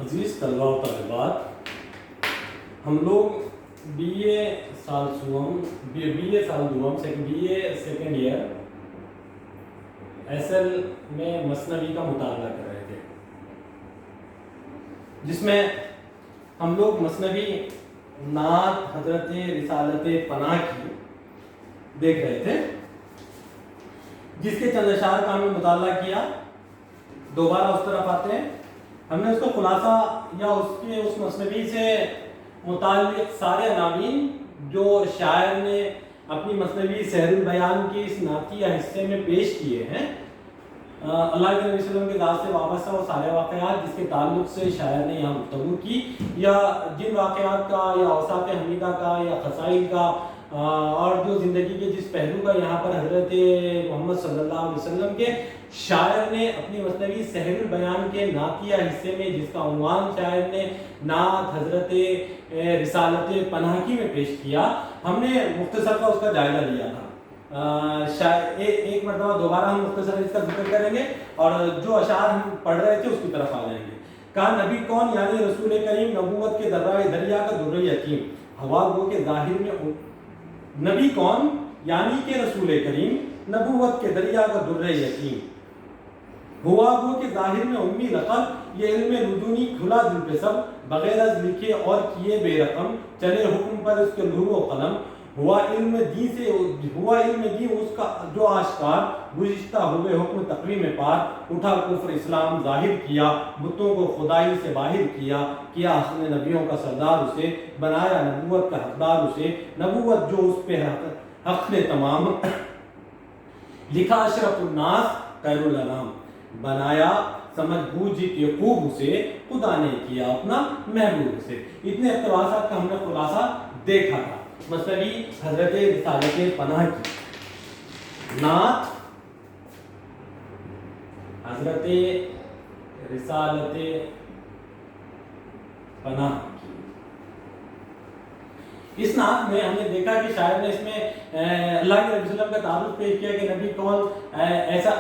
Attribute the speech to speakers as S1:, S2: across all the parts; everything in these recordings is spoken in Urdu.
S1: عزیز طلباء و طالبات، ہم لوگ بی اے سال دوم سیکنڈ ایئر ایس ایل میں مثنوی کا مطالعہ کر رہے تھے، جس میں ہم لوگ مثنوی نعت حضرت رسالت پناہ کی دیکھ رہے تھے، جس کے چند اشعار کا ہم نے مطالعہ کیا۔ دوبارہ اس طرف آتے ہیں، ہم نے اس کا خلاصہ یا اس مثنوی سے متعلق سارے عناوین جو شاعر نے اپنی مثنوی سحر البیان کے اس نعتیہ حصے میں پیش کیے ہیں، اللہ کے نبی صلی اللہ علیہ وسلم کے ذات سے وابستہ وہ سارے واقعات جس کے تعلق سے شاعر نے یہاں گفتگو کی، یا جن واقعات کا یا اوصاف حمیدہ کا یا خصائل کا اور جو زندگی کے جس پہلو کا یہاں پر حضرت محمد صلی اللہ علیہ وسلم کے شاعر نے اپنی مثنوی سحر البیان کے نعتیہ حصے میں جس کا عنوان شاعر نے نعت حضرت رسالت پناہی میں پیش کیا، ہم نے مختصر کا اس کا جائزہ لیا تھا۔ ایک مرتبہ دوبارہ ہم مختصر اس کا ذکر کریں گے اور جو اشعار ہم پڑھ رہے تھے اس کی طرف آ جائیں گے۔ کہا نبی کون یعنی رسول کریم نبوت کے دریا کا در یتیم، ہوا گو کے ظاہر میں نبی کون یعنی کہ رسول کریم نبوت کے دریا کا در یتیم، ہوا گو کے ظاہر میں امی لقب، یہ علم لدنی کھلا دل پہ سب، بغیر از لکھے اور کیے بے رقم، چلے حکم پر اس کے لوح و قلم، ہوا علم دین اس کا جو آشکار، گزشتہ ہوئے حکم تقویم پار، اٹھا کفر اسلام ظاہر کیا، بتوں کو خدائی سے باہر کیا حسن نبیوں کا سردار اسے، بنایا نبوت کا حقدار اسے، نبوت جو اس پہ حق نے تمام، لکھا اشرف الناس خیر الانام، بنایا سمجھ بوجھ کے خوب اسے، خدا نے کیا اپنا محبوب اسے۔ اتنے اقتباسات کا ہم نے خلاصہ دیکھا تھا مثنوی حضرت رسالت پناہ کی نعت حضرت رسالت پناہ کی۔ اس نعت میں ہم نے دیکھا کہ شاعر نے اس میں اللہ کے نبی صلی اللہ علیہ وسلم کا تعارف پیش کیا کہ نبی کون، ایسا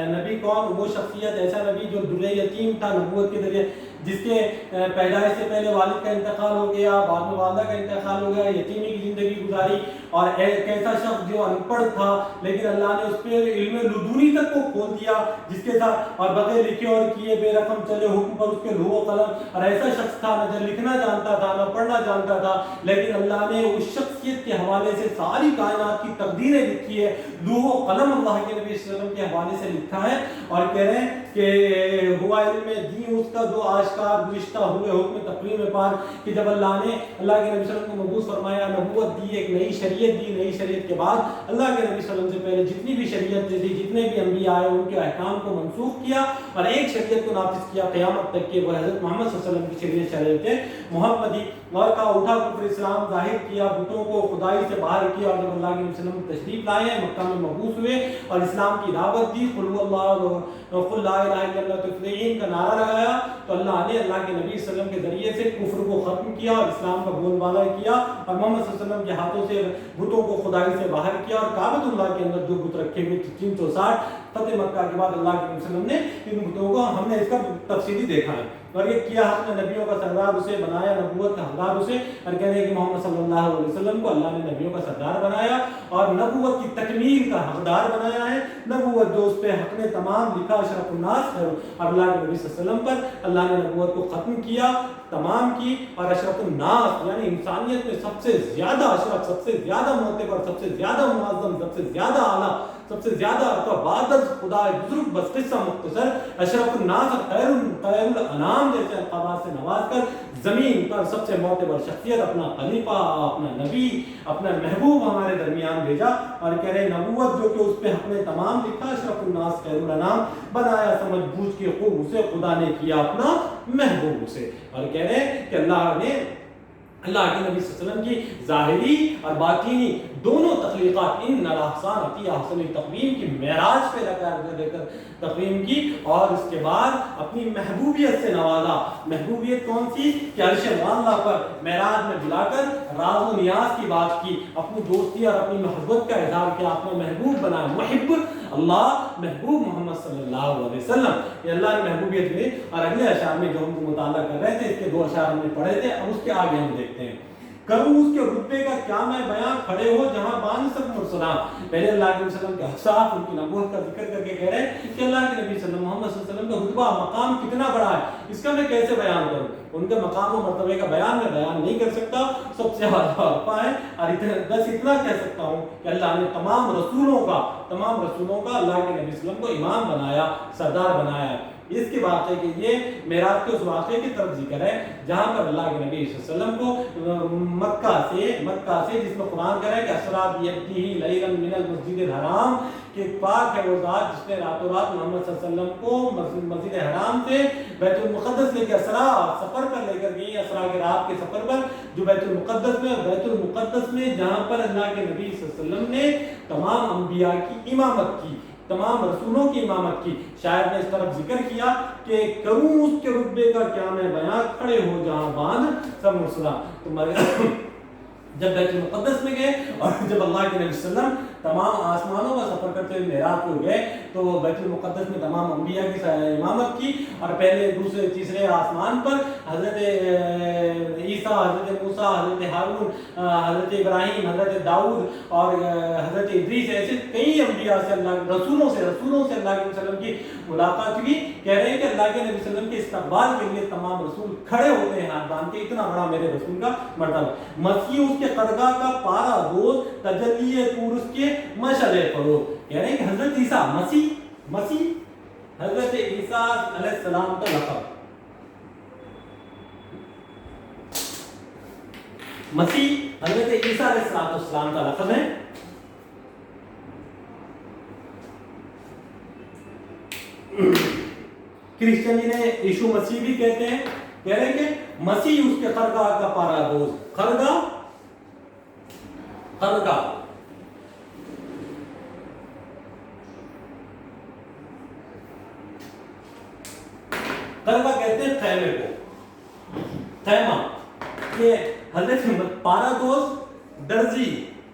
S1: نبی کون، وہ شخصیت ایسا نبی جو در یتیم تھا نبوت کے ذریعے، جس کے پیدائش سے پہلے والد کا انتقال ہو گیا، بعد میں والدہ کا انتقال ہو گیا، یتیمی کی زندگی گزاری، اور ایک ایسا شخص جو ان پڑھ تھا لیکن اللہ نے اس پہ علم لدنی تک کو کھول دیا، جس کے ساتھ اور بغیر لکھے اور کیے بے رقم چلے حکم پر اس کے لوح و قلم، اور ایسا شخص تھا نہ لکھنا جانتا تھا نہ پڑھنا جانتا تھا، لیکن اللہ نے اس شخصیت کے حوالے سے ساری کائنات کی تقدیریں لکھی ہے، لوح و قلم اللہ کے نبی صلی اللہ علیہ وسلم کے حوالے سے لکھا ہے، اور کہہ رہے ہیں کہ ہوا علم دین اس کا جو آشکار، گزشتہ ہوئے حکم تقویم پار، کہ جب اللہ نے اللہ کے نبی صلی اللہ علیہ وسلم کو مبعوث فرمایا، نبوت دی، ایک نئی شریعت دی، نئی شریعت کے بعد اللہ کے نبی صلی اللہ علیہ وسلم سے پہلے جتنی بھی شریعت تھی، جتنے بھی انبیاء آئے ان کے احکام کو منسوخ کیا اور ایک شریعت کو نافذ کیا قیامت تک کہ وہ حضرت محمد صلی اللہ علیہ وسلم کی شریعت محمدی، اور کا اٹھا کفر اسلام ظاہر کیا، بتوں کو خدائی سے باہر کیا، اور جب اللہ کے نبی صلی اللہ علیہ وسلم تشریف لائے ہیں، مکہ میں مبعوث ہوئے اور اسلام کی دعوت دی، قل هو اللہ قل لا الہ الا اللہ تفلحین کا نعرہ لگایا، تو اللہ نے اللہ کے نبی صلی اللہ علیہ وسلم کے ذریعے سے کفر کو ختم کیا اور اسلام کا بول بالا کیا، اور محمد صلی اللہ علیہ وسلم کے ہاتھوں سے بتوں کو خدائی سے باہر کیا، اور کعبۃ اللہ کے اندر جو بت رکھے ہوئے 360 فتح مکہ کے بعد اللہ کے نبی صلی اللہ علیہ وسلم نے ان بتوں کو، ہم نے اس کا تفصیلی دیکھا ہے، اور یہ کیا حق نے نبیوں کا سردار اسے، بنایا نبوت کا حقدار اسے، اور کہہ رہے ہیں کہ محمد صلی اللہ علیہ وسلم کو اللہ نے نبیوں کا سردار بنایا اور نبوت کی تکمیل کا حقدار بنایا ہے، نبوت جو اس پہ حق نے تمام، لکھا اشرف الناس ہے، اور اللہ کے نبی صلی اللہ علیہ وسلم پر اللہ نے نبوت کو ختم کیا، تمام کی، اور اشرف الناس یعنی انسانیت میں سب سے زیادہ اشرف، سب سے زیادہ معتبر، سب سے زیادہ معظم، سب سے زیادہ اعلیٰ، سب سے زیادہ بعد از خدا بزرگ بس قصہ مختصر اشرف الناس خیر الانام جیسے القابات سے نواز کر زمین پر سب سے معتبر شخصیت، اپنا خلیفہ، اپنا نبی، اپنا محبوب ہمارے درمیان بھیجا، اور کہہ رہے نبوت جو کہ اس پہ حق نے تمام، لکھا اشرف الناس خیر الانام، بنایا سمجھ بوجھ کے خوب اسے، خدا نے کیا اپنا محبوب اسے، اور کہہ رہے ہیں کہ اللہ نے اللہ کے نبی صلی اللہ علیہ وسلم کی ظاہری اور باطنی دونوں تخلیقات ان الاحسان عطیہ حسن تقویم کی معراج پہ لے کر تقویم کی، اور اس کے بعد اپنی محبوبیت سے نوازا۔ محبوبیت کون سی؟ کہ عرش معلیٰ پر معراج میں بلا کر راز و نیاز کی بات کی، اپنی دوستی اور اپنی محبت کا اظہار کیا، اپنا محبوب بنایا، محب اللہ محبوب محمد صلی اللہ علیہ وسلم، یہ اللہ نے محبوبیت دی۔ اور اگلے اشعار میں جو ہم مطالعہ کر رہے تھے، اس کے 2 اشعار ہم نے پڑھے تھے، اب اس کے آگے ہم دیکھتے ہیں۔ کروں اس کے رتبے کا کیا میں بیان، کھڑے ہو جہاں بان سب مرسلان۔ پہلے اللہ کے وسلم کے اوصاف، ان کی نبوت کا ذکر کر کے کہہ رہے ہیں کہ اللہ کے نبی صلی اللہ محمد صلی اللہ علیہ وسلم کا رتبہ مقام کتنا بڑا ہے، اس کا میں کیسے بیان کروں۔ ان کے مقام و مرتبے کا بیان میں بیان نہیں کر سکتا، سب سے واضح ہے۔ اور بس اتنا کہہ سکتا ہوں کہ اللہ نے تمام رسولوں کا اللہ کے نبی صلی اللہ علیہ وسلم کو امام بنایا، سردار بنایا۔ اس کے واقعے کے یہ معراج کے اس واقعے کی طرف ذکر ہے جہاں پر اللہ کے نبی صلی اللہ علیہ وسلم کو مکہ سے جس میں قرآن کہہ رہا ہے کہ اسرا بیدہ لیلا من المسجد الحرام، کہ پاک ہے وہ ذات جس نے راتوں رات محمد صلی اللہ علیہ وسلم کو مسجد حرام سے بیت المقدس لے کے سفر پر لے کر گئی، اسرا کے رات کے سفر پر، جو بیت المقدس میں جہاں پر اللہ کے نبی صلی اللہ علیہ وسلم نے تمام انبیاء کی امامت کی، تمام رسولوں کی امامت کی۔ شاعر نے اس طرف ذکر کیا کہ کروں اس کے رتبے کا کیا میں بیان، کھڑے ہو جہاں باندھ سب مرسلان۔ جب بیت المقدس میں گئے اور جب اللہ کے نبی صلی اللہ علیہ وسلم تمام آسمانوں کا سفر کرتے ہوئے معراج کو گئے تو بیت المقدس میں تمام انبیاء کی امامت کی، اور پہلے دوسرے تیسرے آسمان پر حضرت عیسیٰ، حضرت موسیٰ، حضرت ہارون، حضرت ابراہیم، حضرت داؤد اور حضرت ادریس، ایسے کئی انبیاء سے رسولوں سے اللہ کے وسلم کی ملاقات ہوئی۔ کہہ رہے ہیں کہ اللہ کے نبی صلی اللہ علیہ وسلم کے استقبال کے لیے تمام رسول کھڑے ہوتے ہیں ہاتھ باندھ کے، اتنا بڑا میرے رسول کا مرتبہ۔ مسیح اس کے قدگاہ کا پارا دوز، تجلی طور اس کے مشعل فروغ۔ کہہ رہے ہیں کہ حضرت عیسیٰ مسیح حضرت عیسیٰ علیہ السلام کا لقب، مسیح حضرت عیسیٰ علیہ السلام کا لقب ہے۔ کرسچن جی نے یشوع مسیح بھی کہتے ہیں، کہہ رہے ہیں کہ مسیح اس کے خرگاہ کا پارا دوز، خرگاہ کہتے ہیں خیمے کو، خیمہ، کہ حضرت پارا دوز درزی،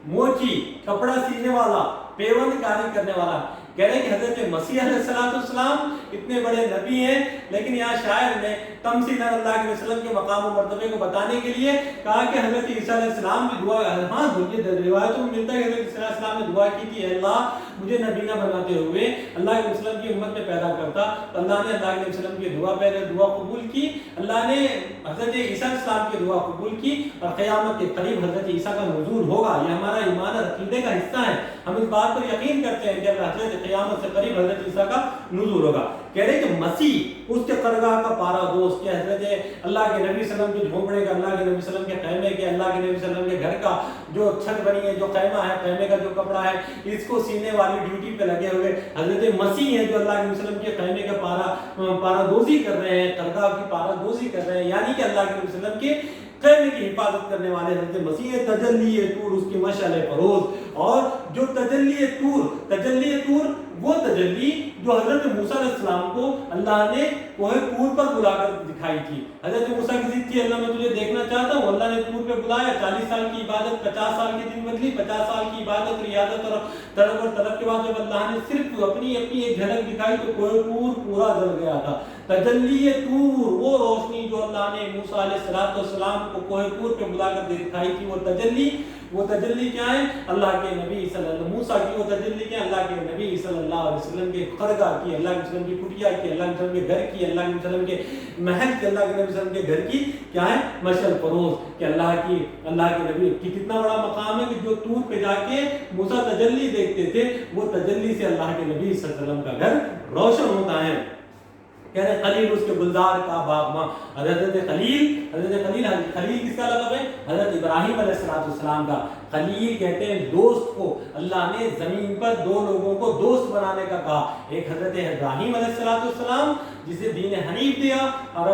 S1: موچی، کپڑا سینے والا، پیوند کاری کرنے والا۔ کہہ رہے ہیں کہ حضرت مسیح علیہ السلام اتنے بڑے نبی ہیں، لیکن یہاں شاعر نے تمثیل اللہ کے وسلم کے مقام و مرتبے کو بتانے کے لیے کہا کہ حضرت عیسیٰ علیہ السلام بھی دعا، ہاں روایتوں میں ملتا ہے کہ حضرت عیسیٰ علیہ السلام نے دعا کی تھی، اے اللہ مجھے نبی نہ بناتے ہوئے اللہ کے وسلم کی امت میں پیدا کرتا، تو اللہ نے اللہ کے وسلم کی دعا قبول کی، اللہ نے حضرت عیسیٰ علیہ السلام کی دعا قبول کی، اور قیامت کے قریب حضرت عیسیٰ کا نزول ہوگا۔ یہ ہمارا ایمان اور عقیدے کا حصہ ہے، ہم اس بات پر یقین کرتے ہیں کہ حضرت قیامت سے قریب حضرت عیسیٰ کا نزول ہوگا۔ کہہ رہے کہ مسیح اس کے قرگاہ کا پارا دوست، کہ حضرت اللہ کے نبی صلی اللہ علیہ وسلم کے جھونپڑے کا، اللہ کے نبی صلی اللہ علیہ وسلم کے خیمے کے، اللہ کے نبی صلی اللہ علیہ وسلم کے گھر کا جو چھت بنی ہے، جو خیمہ ہے، خیمے کا جو کپڑا ہے، اس کو سینے والی ڈیوٹی پہ لگے ہوئے حضرت مسیح ہیں جو اللہ کے نبی صلی اللہ علیہ وسلم کے خیمے کا پارا دوزی کر رہے ہیں، قرگاہ کی پارا دوزی کر رہے ہیں، یعنی کہ اللہ کے نبی صلی اللہ علیہ وسلم کے خیمے کی حفاظت کرنے والے حضرت مسیح تجلی طور اس کی مشعل فروز۔ اور جو تجلی طور وہ تجلی جو حضرت موسیٰ علیہ السلام کو اللہ نے کوہ طور پر بلا کر دکھائی تھی۔ حضرت موسیٰ کی ضد تھی، اللہ میں تجھے دیکھنا چاہتا ہوں، اللہ نے طور پہ بلایا، 40 سال کی عبادت، 50 سال کی دن بدلی، 50 سال کی عبادت، ریاضت اور طلب کے بعد جب اللہ نے صرف اپنی ایک جھلک دکھائی تو کوہ طور پورا جل گیا تھا۔ تجلی طور وہ روشنی جو اللہ نے موسیٰ علیہ السلام کو کوہ طور پہ بلا کر دکھائی تھی، وہ تجلی کیا ہے؟ اللہ کے نبی صلی اللہ علیہ وسلم، موسیٰ کی وہ تجلی کیا ہے؟ اللہ کے نبی صلی اللہ علیہ وسلم کے خرگاہ کی، اللہ کے وسلم کی کٹیا کی، اللہ کے وسلم کے گھر کی، اللہ کے وسلم کے محل کی، اللہ کے نبی صلی اللہ علیہ وسلم کے گھر کی کیا ہے؟ مشعل فروز، کہ اللہ کے نبی کی کتنا بڑا مقام ہے کہ جو طور پہ جا کے موسیٰ تجلی دیکھتے تھے، وہ تجلی سے اللہ کے نبی صلی اللہ علیہ وسلم کا گھر روشن ہوتا ہے۔ کہہ رہے خلیل اس کے گلزار کا باغ ماں، حضرت خلیل کس کا لقب ہے؟ حضرت ابراہیم علیہ السلام کا۔ خلیل کہتے ہیں دوست کو، اللہ نے زمین پر 2 لوگوں کو دوست بنانے کا کہا، ایک حضرت ابراہیم علیہ السلام جسے دین حنیف دیا، اور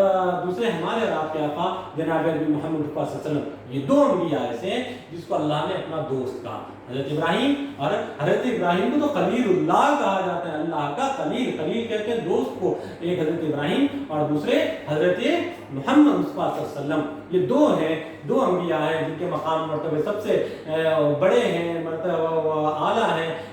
S1: دوسرے ہمارے آپ کے آقا جناب نبی محمد صلی اللہ علیہ وسلم۔ یہ 2 انبیاء ایسے ہیں جس کو اللہ نے اپنا دوست کہا، حضرت ابراہیم، اور حضرت ابراہیم کو تو خلیل اللہ کہا جاتا ہے، اللہ کا خلیل کہتے ہیں دوست کو، ایک حضرت ابراہیم اور دوسرے حضرت محمد مصطفیٰ صلی اللہ علیہ وسلم۔ یہ 2 ہیں، 2 انبیاء ہیں جن کے مقام مرتبے سب سے بڑے ہیں، مرتبہ اعلیٰ ہیں۔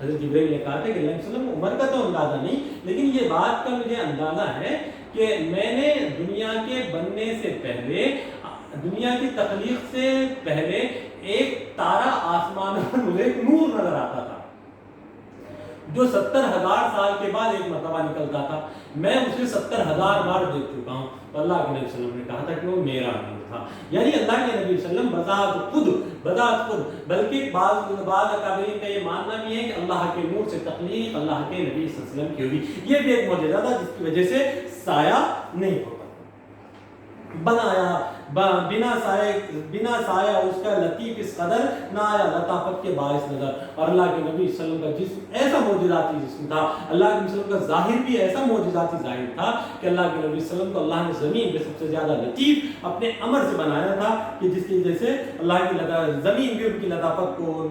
S1: حضرت جبرائیل نے کہا تھا کہ اللہ علیہ وسلم عمر کا تو اندازہ نہیں، لیکن یہ بات کا مجھے اندازہ ہے کہ میں نے دنیا کے بننے سے پہلے، دنیا کی تخلیق سے پہلے ایک تارا آسمان پر مجھے ایک نور نظر آتا تھا جو 70,000 سال کے بعد ایک مرتبہ نکلتا تھا، میں اسے 70,000 بار دیکھ چکا ہوں۔ تو اللہ کے نبی صلی اللہ علیہ وسلم نے کہا تھا کہ وہ میرا نور تھا، یعنی اللہ کے نبی صلی اللہ علیہ وسلم بذات خود بلکہ بعض اکابرین کا یہ ماننا بھی ہے کہ اللہ کے نور سے تخلیق اللہ کے نبی صلی اللہ علیہ وسلم کی ہوئی، یہ بھی ایک معجزہ تھا جس کی وجہ سے سایہ نہیں ہوتا، بنایا بنا سایہ اس کا لطیف اس قدر نہ آیا لطافت کے باعث نظر۔ اور اللہ کے نبی صلی اللہ علیہ وسلم کا جسم ایسا معجزاتی جسم تھا، اللہ کے نبی صلی اللہ علیہ وسلم کا ظاہر بھی ایسا معجزاتی ظاہر تھا کہ اللہ کے نبی صلی اللہ علیہ وسلم کو اللہ نے زمین پہ سب سے زیادہ لطیف اپنے امر سے بنایا تھا کہ جس کی وجہ سے اللہ کی زمین بھی ان کی لطافت کو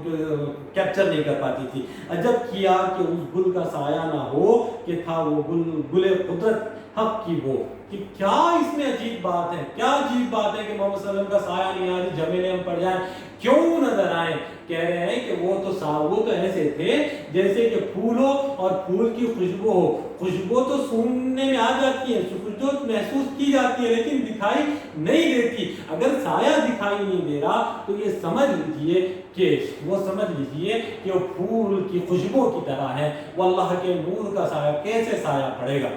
S1: کیپچر نہیں کر پاتی تھی۔ عجب کیا کہ اس گل کا سایہ نہ ہو کہ تھا وہ گل قدرت حق کی وہ، کہ کیا اس میں عجیب بات ہے، کیا عجیب بات ہے کہ محمد صلی اللہ علیہ وسلم کا سایہ نہیں آ رہی، جھمیلے ہم پڑ جائیں، کیوں نظر آئیں؟ کہہ رہے ہیں کہ وہ تو ایسے تھے جیسے کہ پھول ہو اور پھول کی خوشبو ہو، خوشبو تو سونگنے میں آ جاتی ہے، خوشبو محسوس کی جاتی ہے لیکن دکھائی نہیں دیتی۔ اگر سایہ دکھائی نہیں دے رہا تو یہ سمجھ لیجئے کہ وہ پھول کی خوشبو کی طرح ہے، وہ اللہ کے نور کا سایہ کیسے سایہ پڑے گا؟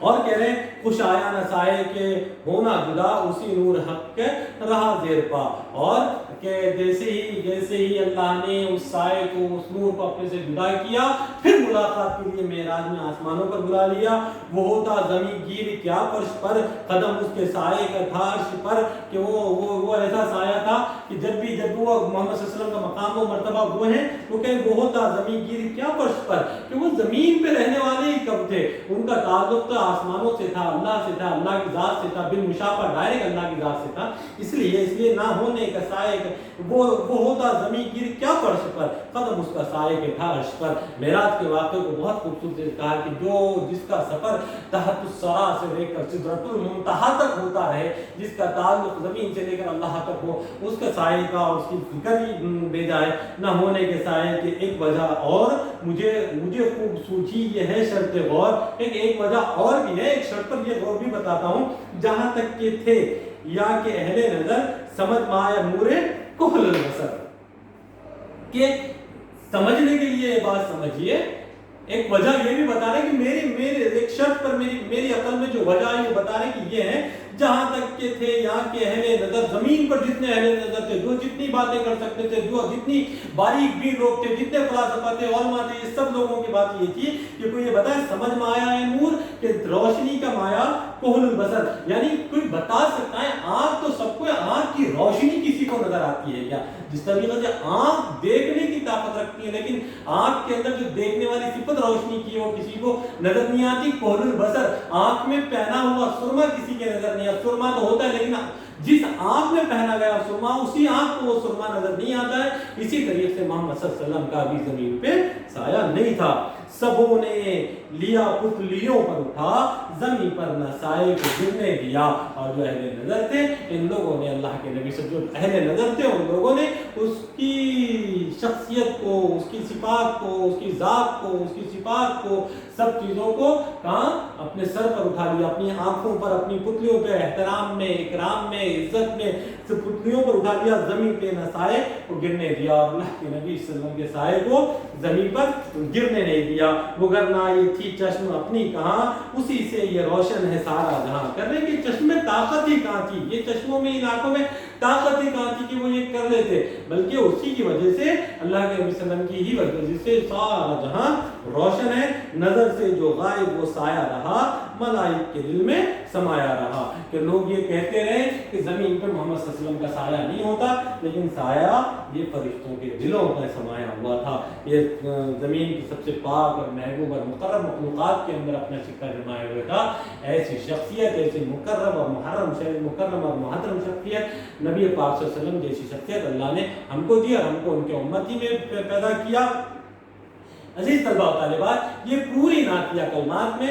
S1: اور کہہ رہے ہیں خوش آیا نہ سائے کے ہونا جدا، اسی نور حق کے رہا زیر پا، اور کہ جیسے ہی اللہ نے اس سائے کو، اس نور کو اپنے سے جدا کیا، پھر ملاقات کے لیے معراج میں آسمانوں پر بلا لیا، وہ ہوتا زمین گیر کیا فرش پر، قدم اس کے سائے کا تھا عرش پر، کہ وہ ایسا سایہ تھا کہ جب وہ محمد صلی اللہ علیہ وسلم کا مقام و مرتبہ وہ ہیں، وہ کہیں وہ ہوتا زمین گیر کیا فرش پر، کہ وہ زمین پہ رہنے والے ہی کب تھے، ان کا تعلق تو آسمانوں سے تھا، اللہ سے تھا، اللہ کی ذات سے تھا، بالمشافہ ڈائریکٹ اللہ کی ذات سے تھا، اس لیے نہ ہونے کا سائے وہ ہوتا زمین گیر کیا فرش پر، قدم اس کا سائے کے تھا عرش پر۔ معراج کے واقعے کو بہت خوبصورت سے کہا کہ جس کا سفر تحت الثرى سے لے کر سدرۃ المنتہا تک ہوتا رہے، جس کا تعلق زمین سے لے کر اللہ تک ہو، اس کا سائے کا اور اس کی فکر ہی بے جائے، نہ ہونے کے سائے کی ایک وجہ اور مجھے خوب سوچی یہ ہے شرط غور، ایک وجہ اور بھی ہے، ایک شرط پر یہ غور بھی بتاتا ہوں، جہاں تک کہ تھے یا کہ اہل نظر سمجھ مایا نور کحل البصر، کہ سمجھنے کے لیے یہ بات سمجھیے، ایک وجہ یہ بھی بتا رہے کہ میرے ایک شرط پر میری عقل میں جو وجہ ہے یہ بتا رہے کہ یہ ہے جہاں تک کہ تھے یہاں کے اہل نظر، زمین پر جتنے اہل نظر تھے، جو جتنی باتیں کر سکتے تھے، جو جتنی باریک بھی لوگ تھے، جتنے فلاسفہ تھے، علماء تھے، یہ سب لوگوں کی بات یہ تھی کہ کوئی یہ بتائے سمجھ میں آیا ہے نور، کہ روشنی کا مایا کحل البصر، یعنی کوئی بتا سکتا ہے آنکھ تو سب کو، آنکھ کی روشنی کسی کو نظر آتی ہے کیا؟ جس طریقے سے آنکھ دیکھنے کی طاقت رکھتی ہے لیکن آنکھ کے اندر جو دیکھنے والی صفت روشنی کی ہے وہ کسی کو نظر نہیں آتی۔ کحل البصر، آنکھ میں پہنا ہوا سرما کسی کے نظر نہیں آتا، سرما تو ہوتا ہے لیکن جس آنکھ میں پہنا گیا سرما اسی آنکھ کو وہ سرما نظر نہیں آتا ہے۔ اسی طریقے سے محمد صلی اللہ علیہ وسلم کا بھی زمین پہ سایہ نہیں تھا۔ سبوں نے لیا پتلیوں پر اٹھا، زمین پر نہ سائے کو گرنے دیا، اور جو اہل نظر تھے ان لوگوں نے اللہ کے نبی سے، جو اہل نظر تھے ان لوگوں نے اس کی شخصیت کو، اس کی صفات کو، اس کی ذات کو، اس کی صفات کو، سب چیزوں کو کہاں اپنے سر پر اٹھا لیا، اپنی آنکھوں پر، اپنی پتلیوں پہ، احترام میں، اکرام میں، عزت میں، سب پتلیوں پر اٹھا لیا، زمین پہ نہ سائے کو گرنے دیا، اور اللہ کے نبی صلی اللہ علیہ وسلم کے سائے کو زمین پر گرنے نہیں دیا۔ وگرنہ یہ تھی چشم اپنی کہاں، اسی سے یہ روشن ہے سارا جہاں، کر رہے کہ چشم میں طاقت ہی کہاں تھی، یہ چشموں میں، ان آنکھوں میں طاقت ہی کہاں تھی کہ وہ یہ کر لیتے، بلکہ اسی کی وجہ سے، اللہ کے نبی صلی اللہ علیہ وسلم کی ہی وجہ سے سارا جہاں روشن ہے، نظر سے جو غائب وہ سایہ رہا، ملائک کے دل میں سمایا رہا۔ کہ لوگ یہ کہتے رہے کہ زمین پر محمد صلی اللہ علیہ وسلم کا سایہ نہیں ہوتا، لیکن سایہ یہ فرشتوں کے دلوں میں سمایا ہوا تھا۔ یہ زمین کی سب سے پاک اور محبوب اور مقرب مخلوقات کے اندر اپنا سکہ جمائے ہوئے تھا۔ ایسی شخصیت، ایسی مکرم اور محترم شخصیت، نبی پاک صلی اللہ علیہ وسلم جیسی شخصیت اللہ نے ہم کو دی اور ہم کو ان کے امتی میں پیدا کیا۔ عزیز طلبہ و طالبات، یہ پوری نعتیہ کلمات میں